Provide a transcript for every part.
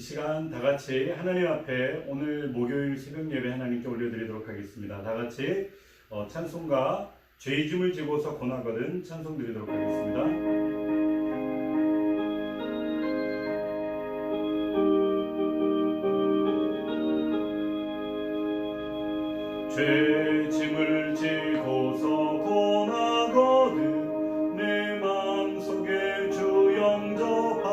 시간 다 같이 하나님 앞에 오늘 목요일 새벽 예배 하나님께 올려드리도록 하겠습니다. 다 같이 찬송가 죄짐을 지고서 권하거든 찬송 드리도록 하겠습니다. 죄짐을 지고서 권하거든 내 마음속에 주 영접하며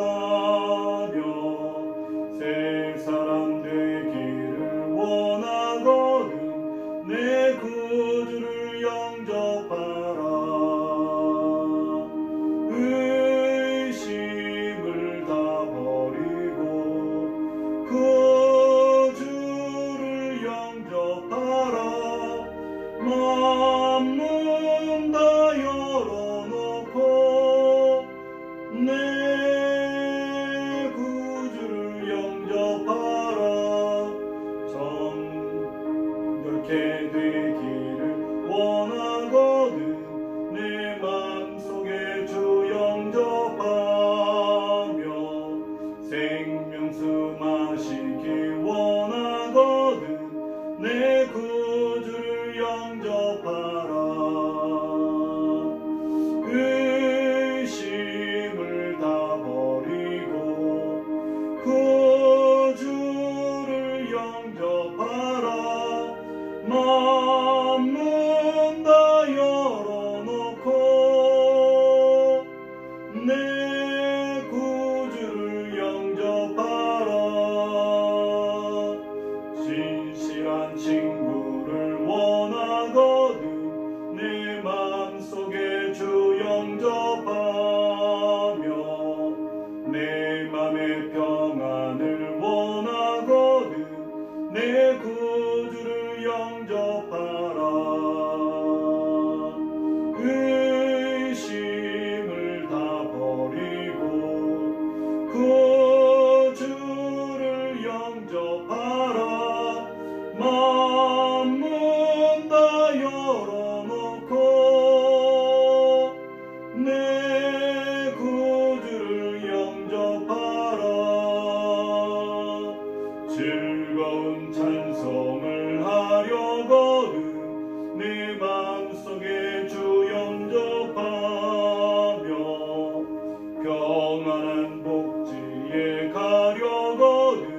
새 사람 되기를 원하거든 내 구주를 영접하라. 의심을 다 버리고 구주를 영접하라. 마음 다 열어놓고 내 구주를 영접하라. 정결케 되기를 원하거든 내 마음속에 주 영접하며 생명수 마시기 원하거든 내 구주를 영접하라. 의심을 다 버리고 구주를 영접하라. 마음 다 열어놓고 내 구주를 영접하라. 진실한 친구를 원하거든 내 마음속에 주 영접하며 내 맘의 평안을 원하거든 내 구주를 영접하라. 의심을 다 버리고 구주를 영접하라. 마음 다 열어놓고 내 구주를 영접하라. 즐거운 찬송을 하려거든 내 마음속에 주 영접하며 평안한 복지에 가려거든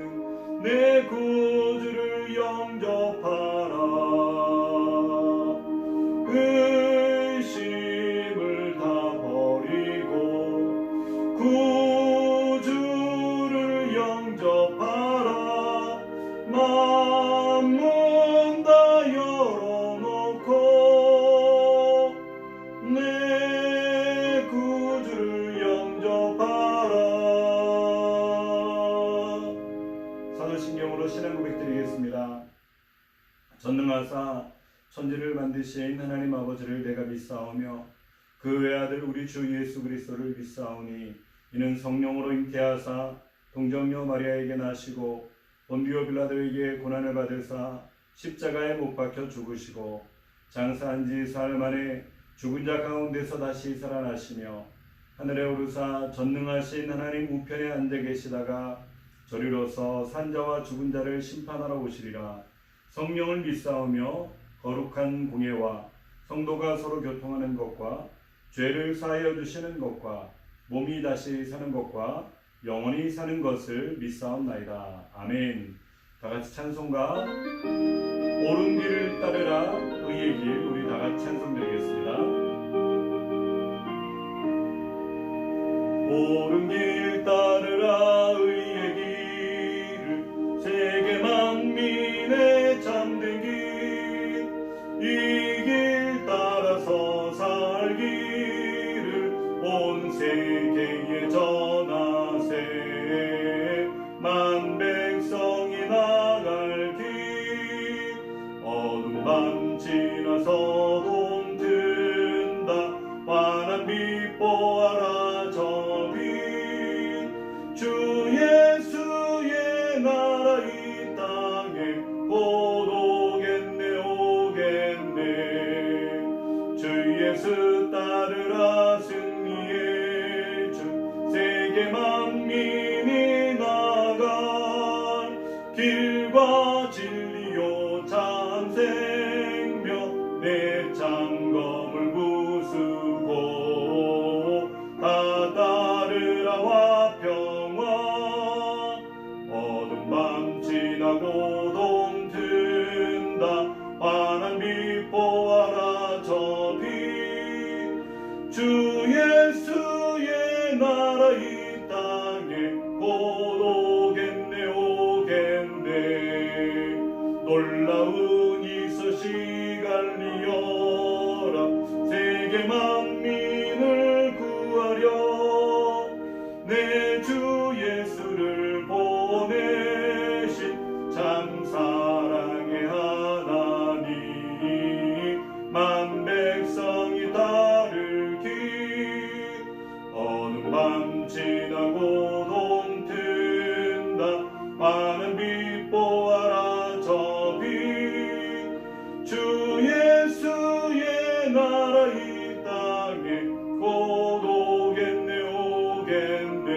내 구주를 영접하라. 의심을 다 버리고 구주를 영접하라. 마음 다 열어놓고 내 구주를 영접하라. 사도신경으로 신앙 고백드리겠습니다. 전능하사 천지를 만드신 하나님 아버지를 내가 믿사오며 그 외아들 우리 주 예수 그리스도를 믿사오니 이는 성령으로 잉태하사 동정녀 마리아에게 나시고 본디오 빌라도에게 고난을 받으사 십자가에 못 박혀 죽으시고 장사한 지 사흘 만에 죽은 자 가운데서 다시 살아나시며 하늘에 오르사 전능하신 하나님 우편에 앉아 계시다가 저리로서 산자와 죽은 자를 심판하러 오시리라. 성령을 믿사오며 거룩한 공예와 성도가 서로 교통하는 것과 죄를 사하여 주시는 것과 몸이 다시 사는 것과 영원히 사는 것을 믿사옵나이다. 아멘. 다같이 찬송가 옳은 길을 따르라 의의 길 우리 다같이 찬송드리겠습니다. 옳은 길 따르라 의의 길을 세계 만민의 참된 길 이 길 따라서 살기를 온 세계에 전하세. 만 백성이 나갈 길 어두운 밤 지나서 돈 든다. 환한 빛 보아라 저 빛 주 예수의 나라 이 땅에 곧 오겠네 오겠네. 주 예수 따르라 승리의 주 세계 만민이 나가 장검을 부수고 다 따르라 화평화. 어두운 밤 지나고 동 튼다. 환한 빛 보아라 저 빛. 주 예수의 나라 이 땅에 곧 오겠네 오겠네. 놀라운 이 소식 알리어라. 세계 만민을 구하려 내 주 예수를 보내신 참 사랑의 하나님. 만 백성이 따를 길. 어느 밤 지나고 동 튼다. 많은 빛 보아라 저 빛. 주 예수의 나라 이 땅에 곧 오겠네 오겠네.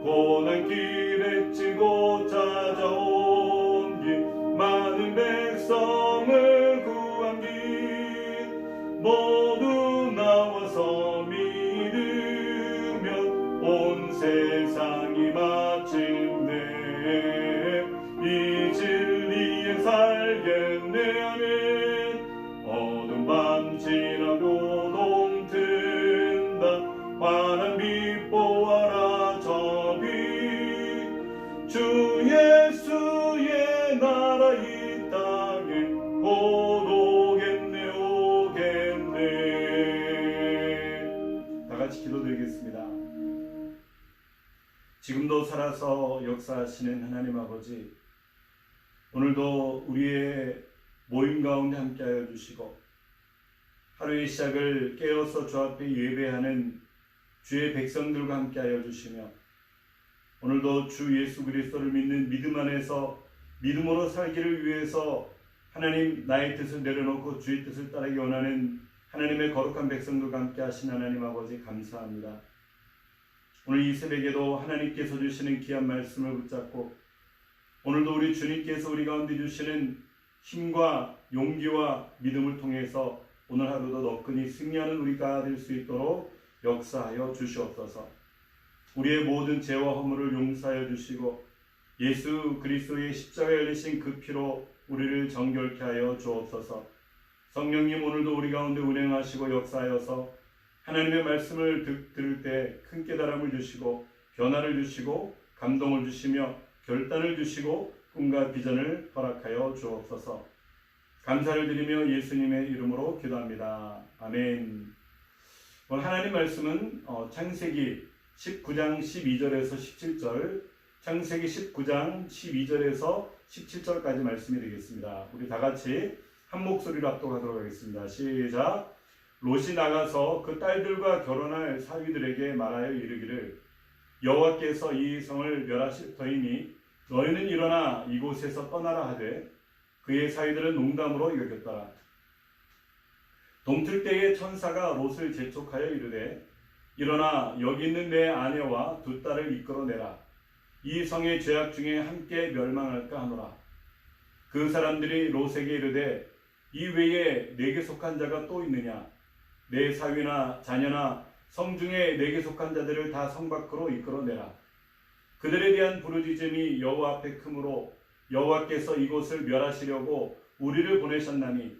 고난길에 치고 찾아온 길. 많은 백성을 구한 길. 모두 나와서 믿으면 온 세상이 마침내 이 진리에 살겠네 아멘. 어두운 밤 지나고 동 튼다. 환한 빛 보아라 저 빛. 주 예수의 나라 이 땅에 곧 오겠네 오겠네. 다 같이 기도드리겠습니다. 지금도 살아서 역사하시는 하나님 아버지, 오늘도 우리의 모임 가운데 함께하여 주시고 하루의 시작을 깨어서 주 앞에 예배하는 주의 백성들과 함께하여 주시며 오늘도 주 예수 그리스도를 믿는 믿음 안에서 믿음으로 살기를 위해서 하나님 나의 뜻을 내려놓고 주의 뜻을 따르기 원하는 하나님의 거룩한 백성들과 함께하신 하나님 아버지 감사합니다. 오늘 이 새벽에도 하나님께서 주시는 귀한 말씀을 붙잡고 오늘도 우리 주님께서 우리 가운데 주시는 힘과 용기와 믿음을 통해서 오늘 하루도 너끈히 승리하는 우리가 될 수 있도록 역사하여 주시옵소서. 우리의 모든 죄와 허물을 용서하여 주시고 예수 그리스도의 십자가에 흘리신 그 피로 우리를 정결케 하여 주옵소서. 성령님 오늘도 우리 가운데 운행하시고 역사하여서 하나님의 말씀을 들을 때 큰 깨달음을 주시고 변화를 주시고 감동을 주시며 결단을 주시고 꿈과 비전을 허락하여 주옵소서. 감사를 드리며 예수님의 이름으로 기도합니다. 아멘. 오늘 하나님 말씀은 창세기 19장 12절에서 17절, 창세기 19장 12절에서 17절까지 말씀이 되겠습니다. 우리 다 같이 한 목소리로 합독하도록 하겠습니다. 시작. 롯이 나가서 그 딸들과 결혼할 사위들에게 말하여 이르기를 여호와께서 이 성을 멸하실 터이니 너희는 일어나 이곳에서 떠나라 하되 그의 사위들은 농담으로 여겼더라. 동틀 때에 천사가 롯을 재촉하여 이르되 일어나 여기 있는 내 아내와 두 딸을 이끌어내라. 이 성의 죄악 중에 함께 멸망할까 하노라. 그 사람들이 롯에게 이르되 이 외에 내게 속한 자가 또 있느냐? 내 사위나 자녀나 성 중에 내게 속한 자들을 다 성 밖으로 이끌어내라. 그들에 대한 부르짖음이 여호와 앞에 크므로 여호와께서 이곳을 멸하시려고 우리를 보내셨나니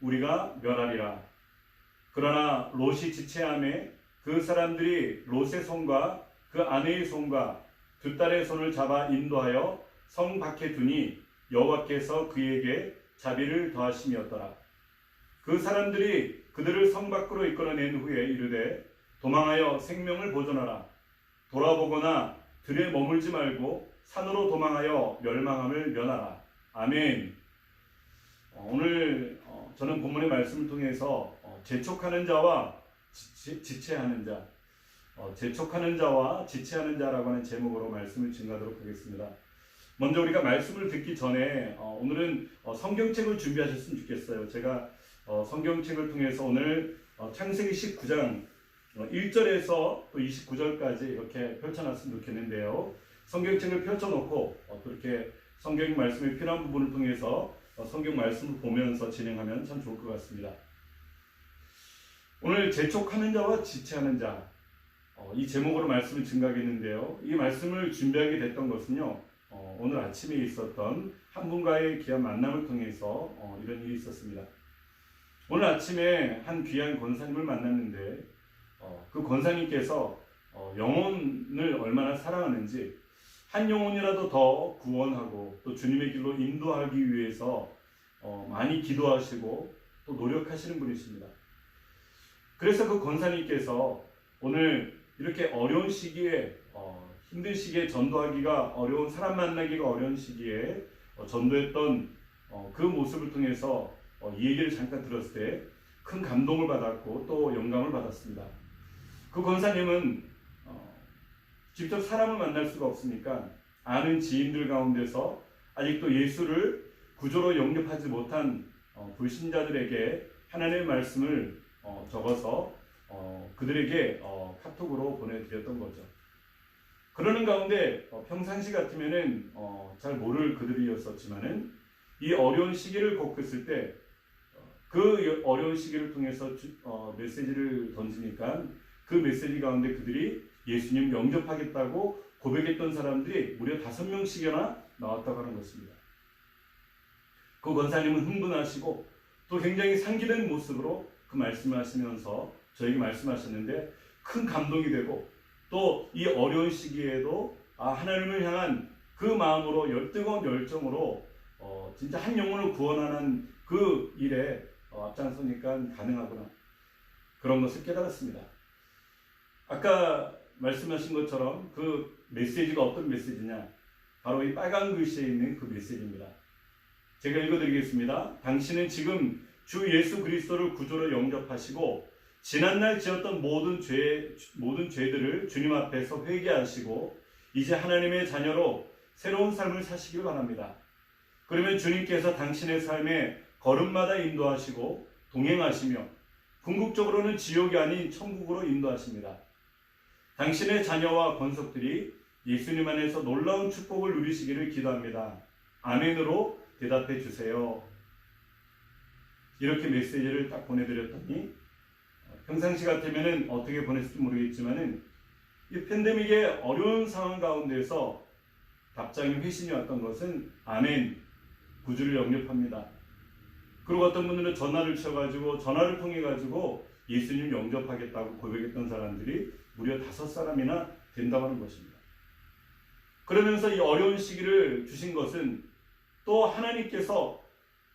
우리가 멸하리라. 그러나 롯이 지체하매 그 사람들이 롯의 손과 그 아내의 손과 두 딸의 손을 잡아 인도하여 성 밖에 두니 여호와께서 그에게 자비를 더하심이었더라. 그 사람들이 그들을 성 밖으로 이끌어낸 후에 이르되 도망하여 생명을 보존하라. 돌아보거나 들에 머물지 말고 산으로 도망하여 멸망함을 면하라. 아멘. 오늘 저는 본문의 말씀을 통해서 재촉하는 자와 지체하는 자, 재촉하는 자와 지체하는 자라고 하는 제목으로 말씀을 증가하도록 하겠습니다. 먼저 우리가 말씀을 듣기 전에 오늘은 성경책을 준비하셨으면 좋겠어요. 제가 성경책을 통해서 오늘 창세기 19장 1절에서 또 29절까지 이렇게 펼쳐놨으면 좋겠는데요. 성경책을 펼쳐놓고 또 이렇게 성경 말씀의 필요한 부분을 통해서 성경 말씀을 보면서 진행하면 참 좋을 것 같습니다. 오늘 재촉하는 자와 지체하는 자, 이 제목으로 말씀을 증가하겠는데요. 이 말씀을 준비하게 됐던 것은요, 오늘 아침에 있었던 한 분과의 귀한 만남을 통해서 이런 일이 있었습니다. 오늘 아침에 한 귀한 권사님을 만났는데 그 권사님께서 영혼을 얼마나 사랑하는지 한 영혼이라도 더 구원하고 또 주님의 길로 인도하기 위해서 많이 기도하시고 또 노력하시는 분이십니다. 그래서 그 권사님께서 오늘 이렇게 어려운 시기에 힘든 시기에 전도하기가 어려운, 사람 만나기가 어려운 시기에 전도했던 그 모습을 통해서 이 얘기를 잠깐 들었을 때 큰 감동을 받았고 또 영감을 받았습니다. 그 권사님은 직접 사람을 만날 수가 없으니까 아는 지인들 가운데서 아직도 예수를 구조로 영접하지 못한 불신자들에게 하나님의 말씀을 적어서 그들에게 카톡으로 보내드렸던 거죠. 그러는 가운데 평상시 같으면은 잘 모를 그들이었었지만은 이 어려운 시기를 겪었을 때 그 어려운 시기를 통해서 메시지를 던지니까 그 메시지 가운데 그들이 예수님 영접하겠다고 고백했던 사람들이 무려 5명씩이나 나왔다고 하는 것입니다. 그 권사님은 흥분하시고 또 굉장히 상기된 모습으로 그 말씀을 하시면서 저에게 말씀하셨는데 큰 감동이 되고 또 이 어려운 시기에도 하나님을 향한 그 마음으로 뜨거운 열정으로 진짜 한 영혼을 구원하는 그 일에 앞장서니까 가능하구나, 그런 것을 깨달았습니다. 아까 말씀하신 것처럼 그 메시지가 어떤 메시지냐, 바로 이 빨간 글씨에 있는 그 메시지입니다. 제가 읽어드리겠습니다. 당신은 지금 주 예수 그리스도를 구주로 영접하시고 지난날 지었던 모든 죄들을 주님 앞에서 회개하시고 이제 하나님의 자녀로 새로운 삶을 사시길 바랍니다. 그러면 주님께서 당신의 삶에 걸음마다 인도하시고 동행하시며 궁극적으로는 지옥이 아닌 천국으로 인도하십니다. 당신의 자녀와 권속들이 예수님 안에서 놀라운 축복을 누리시기를 기도합니다. 아멘으로 대답해 주세요. 이렇게 메시지를 딱 보내드렸더니 평상시 같으면 어떻게 보냈을지 모르겠지만은 이 팬데믹의 어려운 상황 가운데서 답장이 회신이 왔던 것은 아멘, 구주를 영접합니다. 그리고 어떤 분들은 전화를 쳐가지고 전화를 통해 가지고 예수님 영접하겠다고 고백했던 사람들이 무려 5사람이나 된다고 하는 것입니다. 그러면서 이 어려운 시기를 주신 것은 또 하나님께서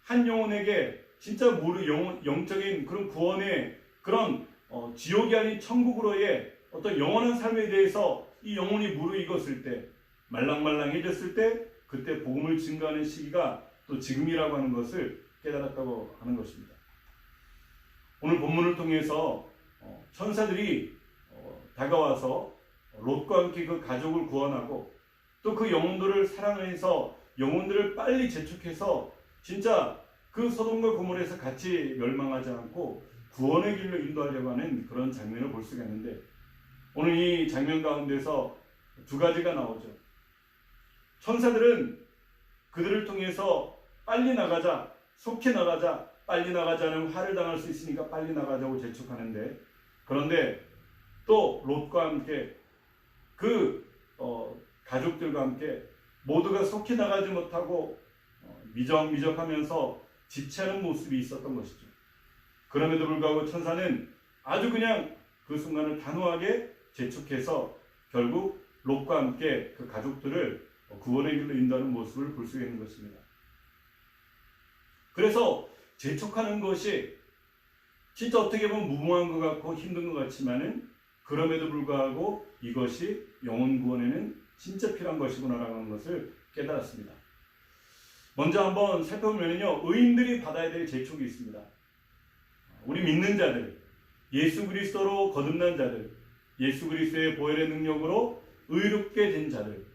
한 영혼에게 진짜 영적인 그런 구원의 그런 지옥이 아닌 천국으로의 어떤 영원한 삶에 대해서 이 영혼이 무르익었을 때, 말랑말랑해졌을 때, 그때 복음을 증거하는 시기가 또 지금이라고 하는 것을 깨달았다고 하는 것입니다. 오늘 본문을 통해서 천사들이 다가와서 롯과 함께 그 가족을 구원하고 또 그 영혼들을 사랑해서 영혼들을 빨리 재촉해서 진짜 그 소돔과 고모라에서 같이 멸망하지 않고 구원의 길로 인도하려고 하는 그런 장면을 볼 수가 있는데, 오늘 이 장면 가운데서 2가지가 나오죠. 천사들은 그들을 통해서 빨리 나가자, 속히 나가자, 빨리 나가자는 화를 당할 수 있으니까 빨리 나가자고 재촉하는데, 그런데 또 롯과 함께 그 가족들과 함께 모두가 속히 나가지 못하고 미적미적하면서 지체하는 모습이 있었던 것이죠. 그럼에도 불구하고 천사는 아주 그냥 그 순간을 단호하게 재촉해서 결국 롯과 함께 그 가족들을 구원의 길로 인도하는 모습을 볼 수 있는 것입니다. 그래서 재촉하는 것이 진짜 어떻게 보면 무모한 것 같고 힘든 것 같지만은 그럼에도 불구하고 이것이 영혼 구원에는 진짜 필요한 것이구나라는 것을 깨달았습니다. 먼저 한번 살펴보면요, 의인들이 받아야 될 재촉이 있습니다. 우리 믿는 자들, 예수 그리스도로 거듭난 자들, 예수 그리스도의 보혈의 능력으로 의롭게 된 자들,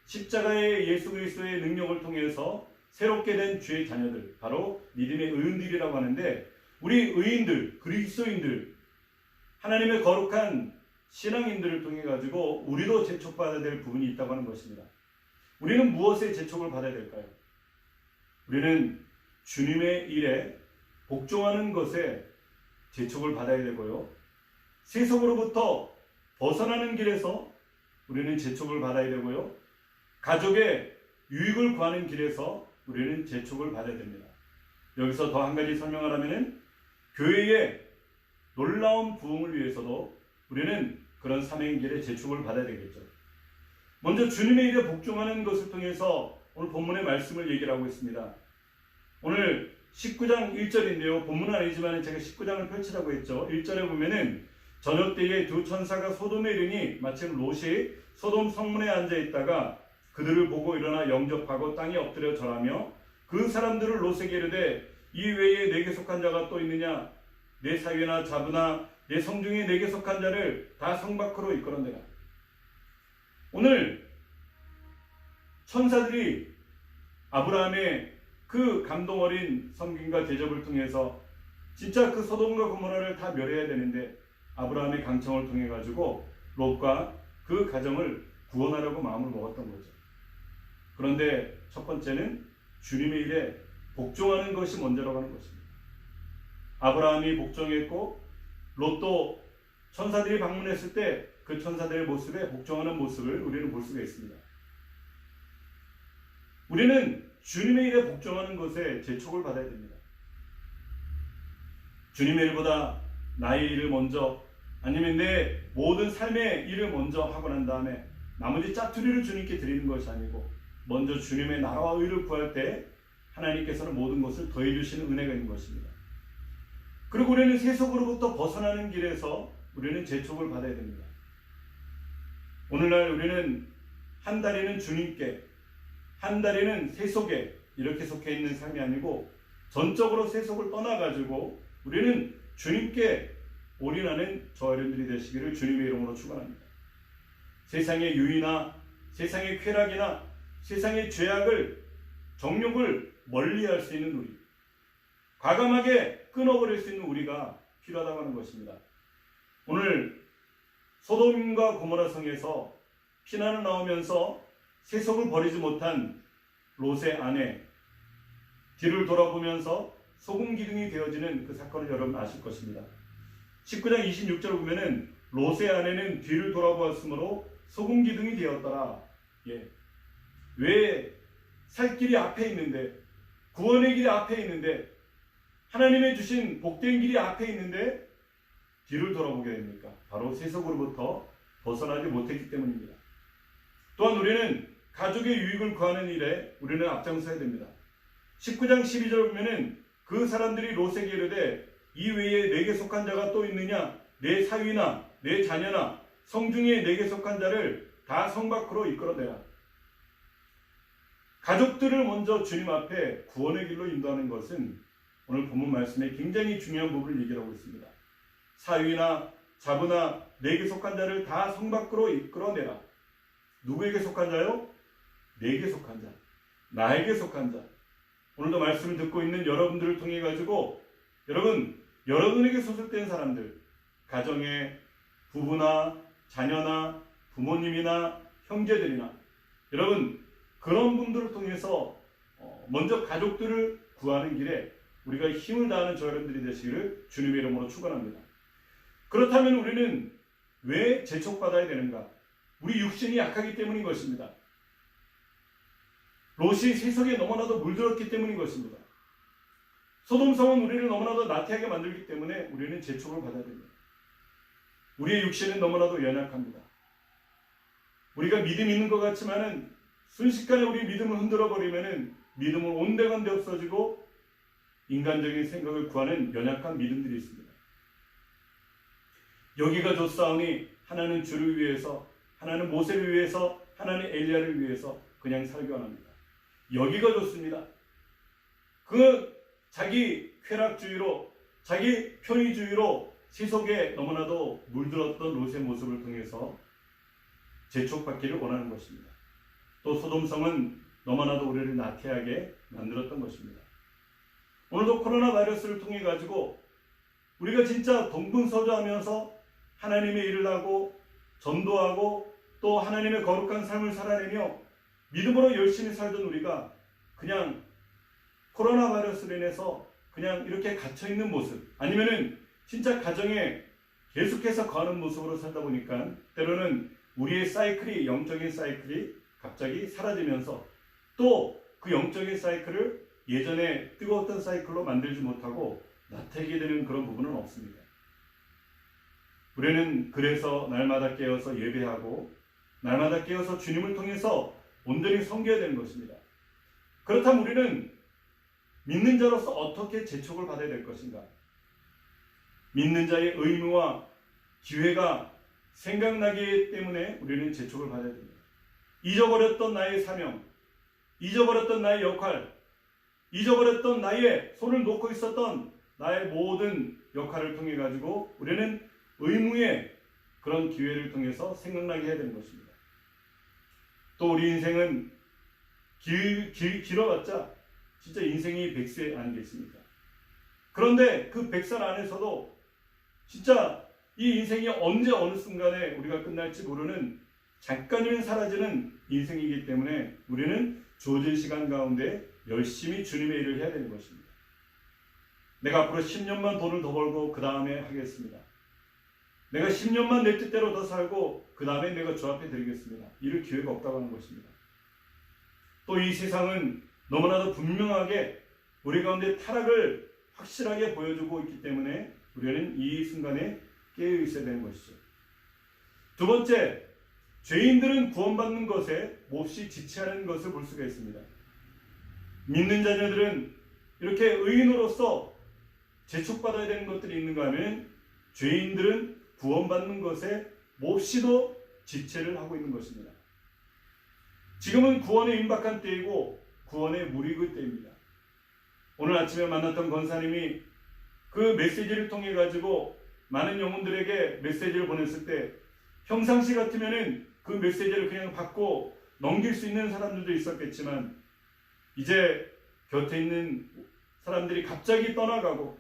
십자가의 예수 그리스도의 능력을 통해서 새롭게 된 주의 자녀들, 바로 믿음의 의인들이라고 하는데, 우리 의인들, 그리스도인들, 하나님의 거룩한 신앙인들을 통해 가지고 우리도 재촉받아야 될 부분이 있다고 하는 것입니다. 우리는 무엇에 재촉을 받아야 될까요? 우리는 주님의 일에 복종하는 것에 재촉을 받아야 되고요. 세속으로부터 벗어나는 길에서 우리는 재촉을 받아야 되고요. 가족의 유익을 구하는 길에서 우리는 재촉을 받아야 됩니다. 여기서 더 한 가지 설명을 하면은 교회의 놀라운 부흥을 위해서도 우리는 그런 사명의 길에 재촉을 받아야 되겠죠. 먼저 주님의 일에 복종하는 것을 통해서 오늘 본문의 말씀을 얘기를 하고 있습니다. 오늘 19장 1절인데요. 본문은 아니지만 제가 19장을 펼치라고 했죠. 1절에 보면은 저녁 때에 두 천사가 소돔에 이르니 마침 롯이 소돔 성문에 앉아 있다가 그들을 보고 일어나 영접하고 땅에 엎드려 절하며 그 사람들을 롯에게 이르되 이 외에 내게 속한 자가 또 있느냐? 내 사위나 자부나 내 성중에 내게 속한 자를 다 성 밖으로 이끌어내라. 오늘 천사들이 아브라함의 그 감동 어린 섬김과 대접을 통해서 진짜 그 소돔과 고모라를 다 멸해야 되는데 아브라함의 강청을 통해 가지고 롯과 그 가정을 구원하려고 마음을 먹었던 거죠. 그런데 첫 번째는 주님의 일에 복종하는 것이 먼저라고 하는 것입니다. 아브라함이 복종했고 롯도 천사들이 방문했을 때 그 천사들의 모습에 복종하는 모습을 우리는 볼 수가 있습니다. 우리는 주님의 일에 복종하는 것에 재촉을 받아야 됩니다. 주님의 일보다 나의 일을 먼저, 아니면 내 모든 삶의 일을 먼저 하고 난 다음에 나머지 짜투리를 주님께 드리는 것이 아니고 먼저 주님의 나라와 의를 구할 때 하나님께서는 모든 것을 더해 주시는 은혜가 있는 것입니다. 그리고 우리는 세속으로부터 벗어나는 길에서 우리는 재촉을 받아야 됩니다. 오늘날 우리는 한 다리는 주님께, 한 다리는 세속에 이렇게 속해 있는 삶이 아니고 전적으로 세속을 떠나가지고 우리는 주님께 올인하는 저와 여러분들이 되시기를 주님의 이름으로 축원합니다. 세상의 유의나 세상의 쾌락이나 세상의 죄악을, 정욕을 멀리할 수 있는 우리, 과감하게 끊어버릴 수 있는 우리가 필요하다고 하는 것입니다. 오늘 소돔과 고모라 성에서 피난을 나오면서 세속을 버리지 못한 롯의 아내, 뒤를 돌아보면서 소금 기둥이 되어지는 그 사건을 여러분 아실 것입니다. 19장 26절을 보면은 롯의 아내는 뒤를 돌아보았으므로 소금 기둥이 되었더라. 왜 살 길이 앞에 있는데, 구원의 길이 앞에 있는데, 하나님의 주신 복된 길이 앞에 있는데 뒤를 돌아보게 됩니까? 바로 세속으로부터 벗어나지 못했기 때문입니다. 또한 우리는 가족의 유익을 구하는 일에 우리는 앞장서야 됩니다. 19장 12절 보면은 그 사람들이 롯에게 이르되 이 외에 내게 속한 자가 또 있느냐? 내 사위나 내 자녀나 성중에 내게 속한 자를 다 성 밖으로 이끌어내라. 가족들을 먼저 주님 앞에 구원의 길로 인도하는 것은 오늘 본문 말씀에 굉장히 중요한 부분을 얘기하고 있습니다. 사위나 자부나 내게 속한 자를 다 성 밖으로 이끌어내라. 누구에게 속한 자요? 내게 속한 자, 나에게 속한 자. 오늘도 말씀을 듣고 있는 여러분들을 통해 가지고 여러분에게 소속된 사람들, 가정의 부부나 자녀나 부모님이나 형제들이나 여러분 그런 분들을 통해서 먼저 가족들을 구하는 길에 우리가 힘을 다하는 저 여러분들이 되시기를 주님의 이름으로 축원합니다. 그렇다면 우리는 왜 재촉받아야 되는가? 우리 육신이 약하기 때문인 것입니다. 롯이 세속에 너무나도 물들었기 때문인 것입니다. 소돔성은 우리를 너무나도 나태하게 만들기 때문에 우리는 재촉을 받아야 됩니다. 우리의 육신은 너무나도 연약합니다. 우리가 믿음이 있는 것 같지만은 순식간에 우리 믿음을 흔들어버리면은 믿음은 온데간데 없어지고 인간적인 생각을 구하는 연약한 믿음들이 있습니다. 여기가 좋사오니 하나는 주를 위해서, 하나는 모세를 위해서, 하나는 엘리야를 위해서 그냥 살기 원합니다. 여기가 좋습니다. 그 자기 쾌락주의로, 자기 편의주의로 세속에 너무나도 물들었던 롯의 모습을 통해서 재촉받기를 원하는 것입니다. 또 소돔성은 너무나도 우리를 나태하게 만들었던 것입니다. 오늘도 코로나 바이러스를 통해 가지고 우리가 진짜 동분서주하면서 하나님의 일을 하고 전도하고 또 하나님의 거룩한 삶을 살아내며 믿음으로 열심히 살던 우리가 그냥 코로나 바이러스로 인해서 그냥 이렇게 갇혀있는 모습, 아니면은 진짜 가정에 계속해서 거하는 모습으로 살다 보니까 때로는 우리의 사이클이, 영적인 사이클이 갑자기 사라지면서 또 그 영적인 사이클을 예전에 뜨거웠던 사이클로 만들지 못하고 나태하게 되는 그런 부분은 없습니다. 우리는 그래서 날마다 깨어서 예배하고 날마다 깨어서 주님을 통해서 온전히 섬겨야 되는 것입니다. 그렇다면 우리는 믿는 자로서 어떻게 재촉을 받아야 될 것인가? 믿는 자의 의무와 기회가 생각나기 때문에 우리는 재촉을 받아야 됩니다. 잊어버렸던 나의 사명, 잊어버렸던 나의 역할, 잊어버렸던 나의 손을 놓고 있었던 나의 모든 역할을 통해 가지고 우리는 의무의 그런 기회를 통해서 생각나게 해야 되는 것입니다. 또 우리 인생은 길어봤자 진짜 인생이 100세 아니겠습니까? 그런데 그 100살 안에서도 진짜 이 인생이 언제 어느 순간에 우리가 끝날지 모르는 잠깐이면 사라지는 인생이기 때문에 우리는 주어진 시간 가운데 열심히 주님의 일을 해야 되는 것입니다. 내가 앞으로 10년만 돈을 더 벌고 그 다음에 하겠습니다. 내가 10년만 내 뜻대로 더 살고 그 다음에 내가 주 앞에 드리겠습니다. 이럴 기회가 없다고 하는 것입니다. 또 이 세상은 너무나도 분명하게 우리 가운데 타락을 확실하게 보여주고 있기 때문에 우리는 이 순간에 깨어 있어야 되는 것이죠. 두 번째, 죄인들은 구원받는 것에 몹시 지체하는 것을 볼 수가 있습니다. 믿는 자녀들은 이렇게 의인으로서 재촉받아야 되는 것들이 있는가 하면 죄인들은 구원받는 것에 몹시도 지체를 하고 있는 것입니다. 지금은 구원에 임박한 때이고 구원에 무르익을 때입니다. 오늘 아침에 만났던 권사님이 그 메시지를 통해 가지고 많은 영혼들에게 메시지를 보냈을 때 평상시 같으면은 그 메시지를 그냥 받고 넘길 수 있는 사람들도 있었겠지만 이제 곁에 있는 사람들이 갑자기 떠나가고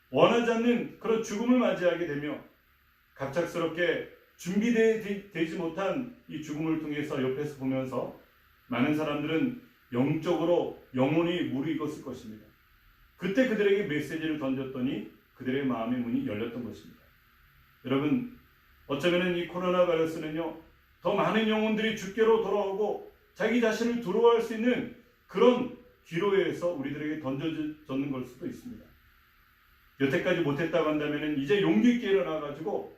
원하지 않는 그런 죽음을 맞이하게 되며 갑작스럽게 준비되지 못한 이 죽음을 통해서 옆에서 보면서 많은 사람들은 영적으로 영혼이 무르익었을 것입니다. 그때 그들에게 메시지를 던졌더니 그들의 마음의 문이 열렸던 것입니다. 여러분, 어쩌면 이 코로나 바이러스는요, 더 많은 영혼들이 주께로 돌아오고 자기 자신을 두려워할 수 있는 그런 기로에서 우리들에게 던져졌는 걸 수도 있습니다. 여태까지 못했다고 한다면 이제 용기 있게 일어나가지고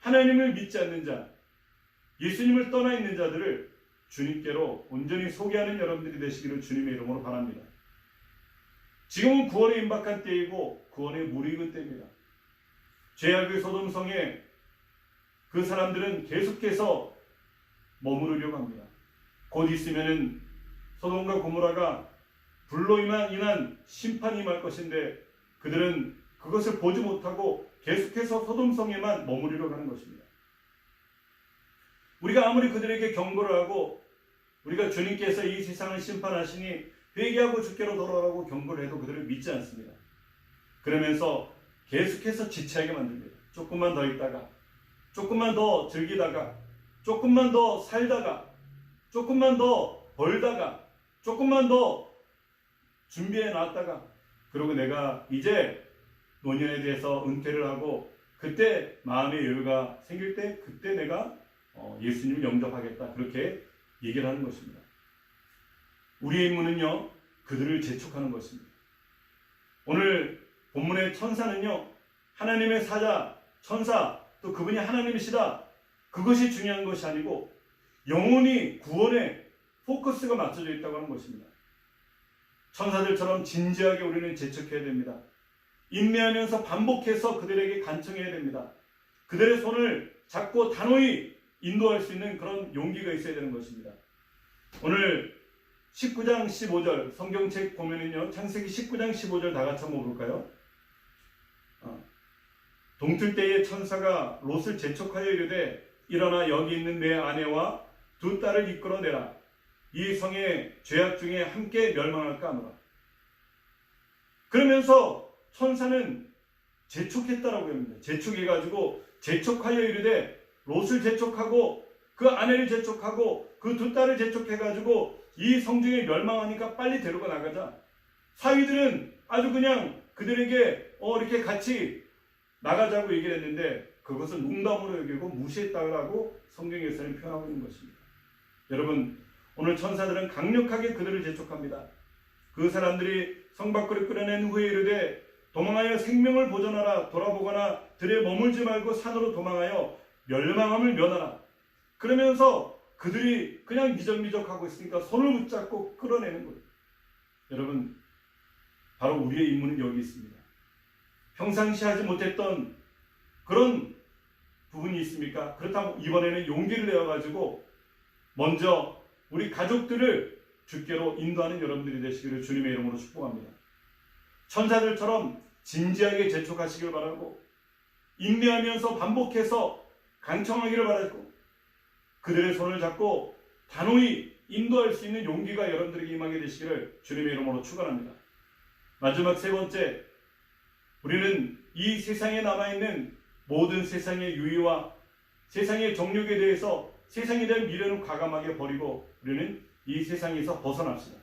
하나님을 믿지 않는 자, 예수님을 떠나 있는 자들을 주님께로 온전히 소개하는 여러분들이 되시기를 주님의 이름으로 바랍니다. 지금은 구원에 임박한 때이고 구원에 무르익은 때입니다. 죄악의 소돔성에 그 사람들은 계속해서 머무르려고 합니다. 곧 있으면은 소돔과 고모라가 불로 인한 심판이 임할 것인데 그들은 그것을 보지 못하고 계속해서 소돔성에만 머무르려고 하는 것입니다. 우리가 아무리 그들에게 경고를 하고 우리가 주님께서 이 세상을 심판하시니 회개하고 주께로 돌아오라고 경고를 해도 그들을 믿지 않습니다. 그러면서 계속해서 지체하게 만듭니다. 조금만 더 있다가, 조금만 더 즐기다가, 조금만 더 살다가, 조금만 더 벌다가, 조금만 더 준비해 놨다가, 그리고 내가 이제 노년에 대해서 은퇴를 하고 그때 마음의 여유가 생길 때 그때 내가 예수님을 영접하겠다, 그렇게 얘기를 하는 것입니다. 우리의 임무는요, 그들을 재촉하는 것입니다. 오늘 본문의 천사는요, 하나님의 사자, 천사, 또 그분이 하나님이시다, 그것이 중요한 것이 아니고 영혼이 구원에 포커스가 맞춰져 있다고 하는 것입니다. 천사들처럼 진지하게 우리는 재촉해야 됩니다. 인내하면서 반복해서 그들에게 간청해야 됩니다. 그들의 손을 잡고 단호히 인도할 수 있는 그런 용기가 있어야 되는 것입니다. 오늘 19장 15절 성경책 보면은요, 창세기 19장 15절 다 같이 한번 볼까요? 동틀 때에 천사가 롯을 재촉하여 이르되 일어나 여기 있는 내 아내와 두 딸을 이끌어내라. 이 성의 죄악 중에 함께 멸망할까 하노라. 그러면서 천사는 재촉했다라고 합니다. 재촉해가지고 재촉하여 이르되 롯을 재촉하고 그 아내를 재촉하고 그 두 딸을 재촉해가지고 이 성중에 멸망하니까 빨리 데리고 나가자. 사위들은 아주 그냥 그들에게 이렇게 같이 나가자고 얘기를 했는데 그것을 농담으로 여기고 무시했다고 성경에서는 표현하고 있는 것입니다. 여러분, 오늘 천사들은 강력하게 그들을 재촉합니다. 그 사람들이 성 밖으로 끌어낸 후에 이르되 도망하여 생명을 보존하라. 돌아보거나 들에 머물지 말고 산으로 도망하여 멸망함을 면하라. 그러면서 그들이 그냥 미적미적하고 있으니까 손을 붙잡고 끌어내는 거예요. 여러분, 바로 우리의 임무는 여기 있습니다. 평상시 하지 못했던 그런 부분이 있습니까? 그렇다면 이번에는 용기를 내어가지고 먼저 우리 가족들을 주께로 인도하는 여러분들이 되시기를 주님의 이름으로 축복합니다. 천사들처럼 진지하게 재촉하시길 바라고 인내하면서 반복해서 강청하기를 바라고 그들의 손을 잡고 단호히 인도할 수 있는 용기가 여러분들에게 임하게 되시기를 주님의 이름으로 축원합니다. 마지막 세 번째, 우리는 이 세상에 남아있는 모든 세상의 유의와 세상의 정욕에 대해서 세상에 대한 미련을 과감하게 버리고 우리는 이 세상에서 벗어납시다.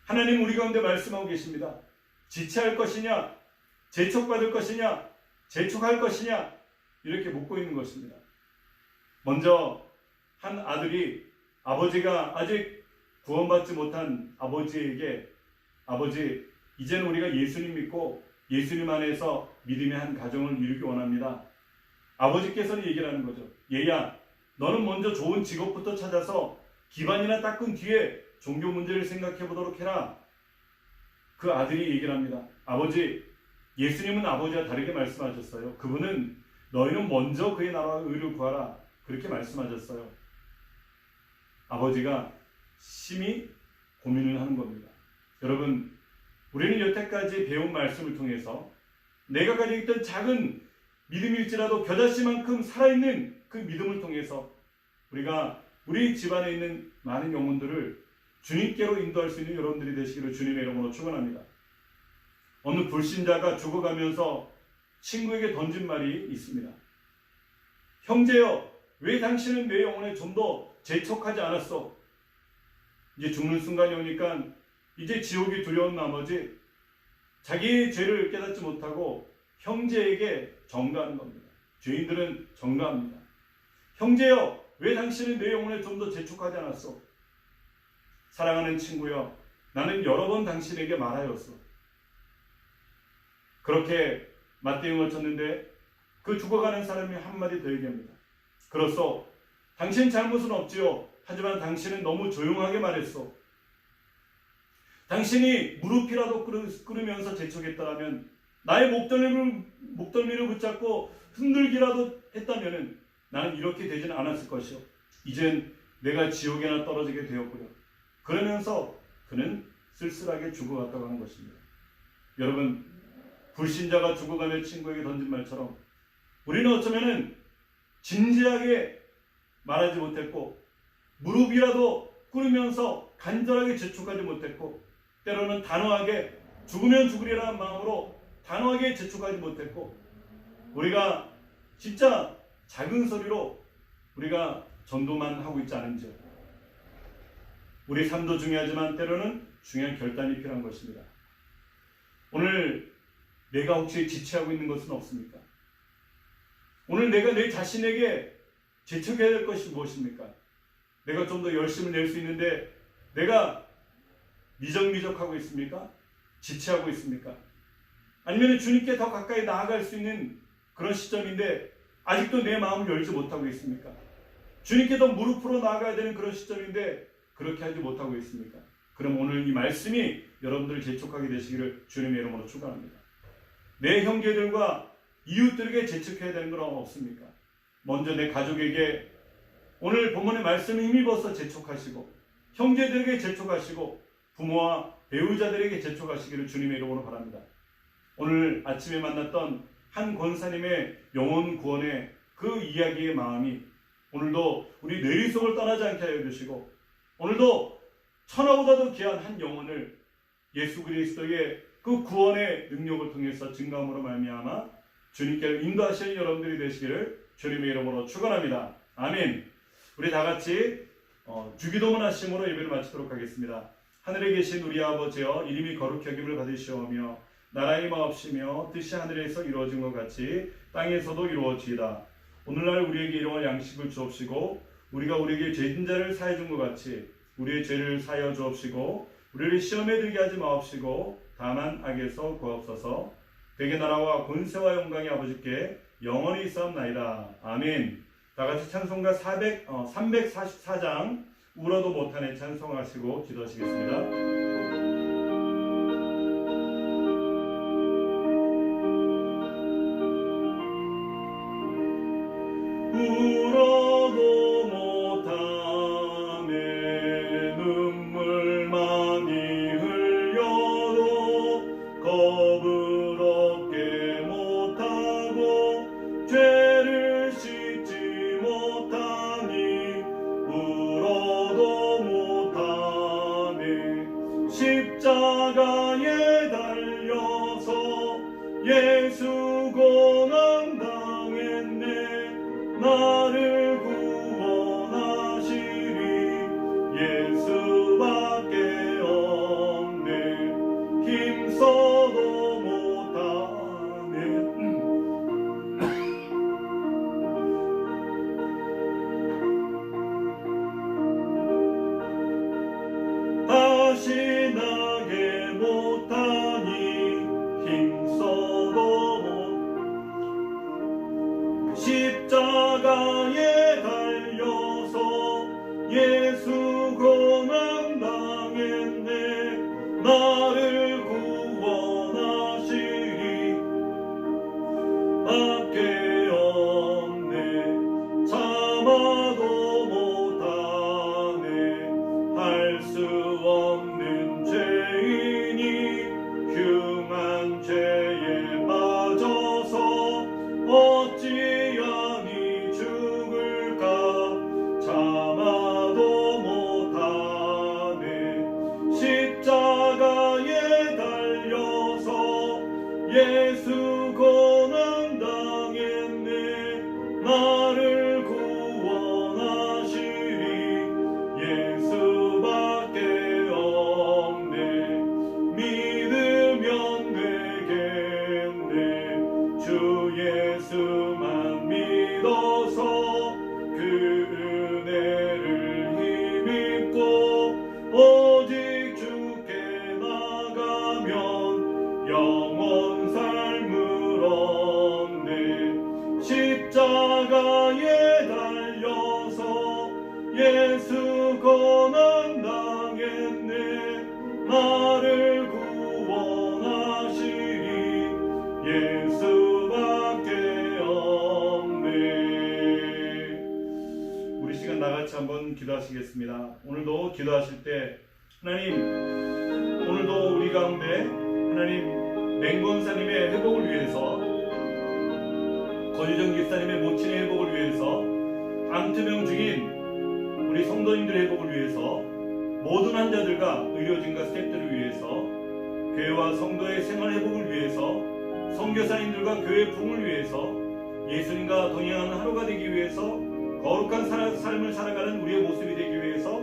하나님 우리 가운데 말씀하고 계십니다. 지체할 것이냐, 재촉받을 것이냐, 재촉할 것이냐, 이렇게 묻고 있는 것입니다. 먼저 한 아들이 아버지가 아직 구원받지 못한 아버지에게 아버지, 이제는 우리가 예수님 믿고 예수님 안에서 믿음의 한 가정을 이루기 원합니다. 아버지께서는 얘기를 하는 거죠. 얘야, 너는 먼저 좋은 직업부터 찾아서 기반이나 닦은 뒤에 종교 문제를 생각해 보도록 해라. 그 아들이 얘기를 합니다. 아버지, 예수님은 아버지와 다르게 말씀하셨어요. 그분은 너희는 먼저 그의 나라와 의를 구하라. 그렇게 말씀하셨어요. 아버지가 심히 고민을 하는 겁니다. 여러분, 우리는 여태까지 배운 말씀을 통해서 내가 가지고 있던 작은 믿음일지라도 겨자씨만큼 살아있는 그 믿음을 통해서 우리가 우리 집안에 있는 많은 영혼들을 주님께로 인도할 수 있는 여러분들이 되시기를 주님의 이름으로 축원합니다. 어느 불신자가 죽어가면서 친구에게 던진 말이 있습니다. 형제여, 왜 당신은 내 영혼에 좀 더 재촉하지 않았어? 이제 죽는 순간이 오니까 이제 지옥이 두려운 나머지 자기의 죄를 깨닫지 못하고 형제에게 전가하는 겁니다. 죄인들은 전가합니다. 형제여, 왜 당신은 내 영혼에 좀 더 재촉하지 않았어? 사랑하는 친구여, 나는 여러 번 당신에게 말하였어. 그렇게 맞대응을 쳤는데 그 죽어가는 사람이 한마디 더 얘기합니다. 그렇소, 당신 잘못은 없지요. 하지만 당신은 너무 조용하게 말했어. 당신이 무릎이라도 꿇으면서 재촉했다면, 나의 목덜미를 붙잡고 흔들기라도 했다면 나는 이렇게 되지는 않았을 것이요. 이젠 내가 지옥에나 떨어지게 되었구려. 그러면서 그는 쓸쓸하게 죽어갔다고 하는 것입니다. 여러분, 불신자가 죽어가는 친구에게 던진 말처럼 우리는 어쩌면은 진지하게 말하지 못했고 무릎이라도 꿇으면서 간절하게 재촉하지 못했고 때로는 단호하게 죽으면 죽으리라는 마음으로 단호하게 재촉하지 못했고 우리가 진짜 작은 소리로 우리가 전도만 하고 있지 않은지요. 우리 삶도 중요하지만 때로는 중요한 결단이 필요한 것입니다. 오늘 내가 혹시 지체하고 있는 것은 없습니까? 오늘 내가 내 자신에게 재촉해야 될 것이 무엇입니까? 내가 좀 더 열심을 낼 수 있는데 내가 미적미적하고 있습니까? 지체하고 있습니까? 아니면 주님께 더 가까이 나아갈 수 있는 그런 시점인데 아직도 내 마음을 열지 못하고 있습니까? 주님께 더 무릎으로 나아가야 되는 그런 시점인데 그렇게 하지 못하고 있습니까? 그럼 오늘 이 말씀이 여러분들을 재촉하게 되시기를 주님의 이름으로 축원합니다. 내 형제들과 이웃들에게 재촉해야 되는 건 없습니까? 먼저 내 가족에게 오늘 본문의 말씀을 힘입어서 재촉하시고 형제들에게 재촉하시고 부모와 배우자들에게 재촉하시기를 주님의 이름으로 바랍니다. 오늘 아침에 만났던 한 권사님의 영혼 구원의 그 이야기의 마음이 오늘도 우리 뇌리 속을 떠나지 않게 하여 주시고 오늘도 천하보다도 귀한 한 영혼을 예수 그리스도의 그 구원의 능력을 통해서 증거함으로 말미암아 주님께 인도하시는 여러분들이 되시기를 주님의 이름으로 축원합니다. 아멘. 우리 다 같이 주기도문 하심으로 예배를 마치도록 하겠습니다. 하늘에 계신 우리 아버지여, 이름이 거룩히 여김을 받으시오며 나라의 마옵시며 뜻이 하늘에서 이루어진 것 같이 땅에서도 이루어지이다. 오늘날 우리에게 일용할 양식을 주옵시고 우리가 우리에게 죄진 자를 사해 준 것 같이 우리의 죄를 사하여 주옵시고 우리를 시험에 들게 하지 마옵시고 다만 악에서 구하옵소서. 대개 나라와 권세와 영광이 아버지께 영원히 있사옵나이다. 아멘. 다 같이 찬송가 344장 울어도 못하네 찬송하시고 기도하시겠습니다. 울어도 못하네 눈물 많이 흘려도 겁을 얻게 못하고 죄를 씻지 못하니 울어도 못하네. 십자가에 달려서 예수 고난 당했네. 나를 구원하시리 예수밖에 없네. 힘써도 못하네. 다시 나게 못하니 힘써도 십자가에 달려서 예수 고난 당했네. 나를 구원하시리 밖에 없네. 참아도 못하네. 할 수 없는 죄인이 흉한 죄에 빠져서 어찌 참아도 못하네. 십자가에 달려서 예수 고난 당했네. 나를 구원하시리 예수밖에 없네. 믿으면 되겠네. 주 예수만 믿어서 그 은혜를 힘입고 오직 주께 나가면 영원 삶을 얻네. 십자가에 달려서 예수 고난 당했네. 나를 구원하시리 예수밖에 없네. 우리 시간 나같이 한번 기도하시겠습니다. 오늘도 기도하실 때 하나님, 오늘도 우리 가운데 하나님 맹건사님의 회복을 위해서, 권유정 기사님의 모친의 회복을 위해서, 암투병 중인 우리 성도님들의 회복을 위해서, 모든 환자들과 의료진과 스태프들을 위해서, 교회와 성도의 생활 회복을 위해서, 선교사님들과 교회 부흥을 위해서, 예수님과 동행하는 하루가 되기 위해서, 거룩한 삶을 살아가는 우리의 모습이 되기 위해서,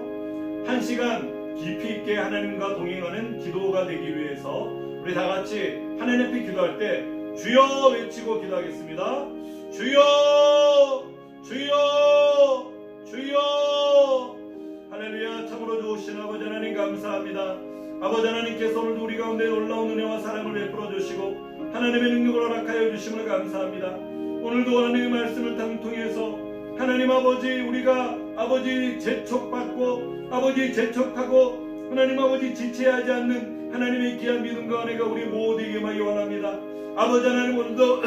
한 시간 깊이 있게 하나님과 동행하는 기도가 되기 위해서 우리 다 같이 하나님 앞에 기도할 때 주여 외치고 기도하겠습니다. 주여, 주여, 주여. 할렐루야. 참으로 좋으신 아버지 하나님 감사합니다. 아버지 하나님께서 오늘도 우리 가운데 놀라운 은혜와 사랑을 베풀어 주시고 하나님의 능력을 허락하여 주심을 감사합니다. 오늘도 하나님의 말씀을 통해서 하나님 아버지, 우리가 아버지 재촉받고 아버지 재촉하고 하나님 아버지 지체하지 않는 하나님의 귀한 믿음과 은혜가 우리 모두에게 임하기 원합니다. 아버지 하나님, 오늘도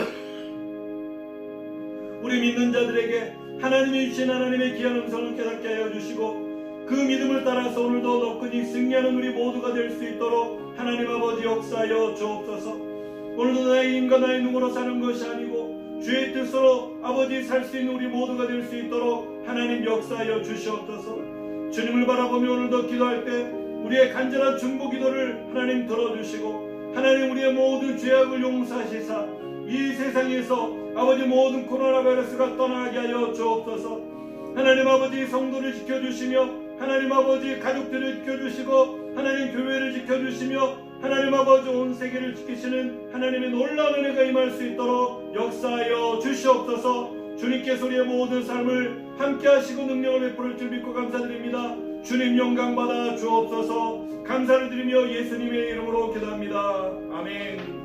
우리 믿는 자들에게 하나님이 주신 하나님의 귀한 음성을 깨닫게 하여 주시고 그 믿음을 따라서 오늘도 너끈히 승리하는 우리 모두가 될 수 있도록 하나님 아버지 역사하여 주옵소서. 오늘도 나의 힘과 나의 눈으로 사는 것이 아니고 주의 뜻으로 아버지 살 수 있는 우리 모두가 될 수 있도록 하나님 역사하여 주시옵소서. 주님을 바라보며 오늘도 기도할 때 우리의 간절한 중보 기도를 하나님 들어주시고 하나님 우리의 모든 죄악을 용서하시사 이 세상에서 아버지 모든 코로나 바이러스가 떠나게 하여 주옵소서. 하나님 아버지 성도를 지켜주시며 하나님 아버지 가족들을 지켜주시고 하나님 교회를 지켜주시며 하나님 아버지 온 세계를 지키시는 하나님의 놀라운 은혜가 임할 수 있도록 역사하여 주시옵소서. 주님께서 우리의 모든 삶을 함께 하시고 능력을 베풀을 줄 믿고 감사드립니다. 주님 영광 받아 주옵소서. 감사를 드리며 예수님의 이름으로 기도합니다. 아멘.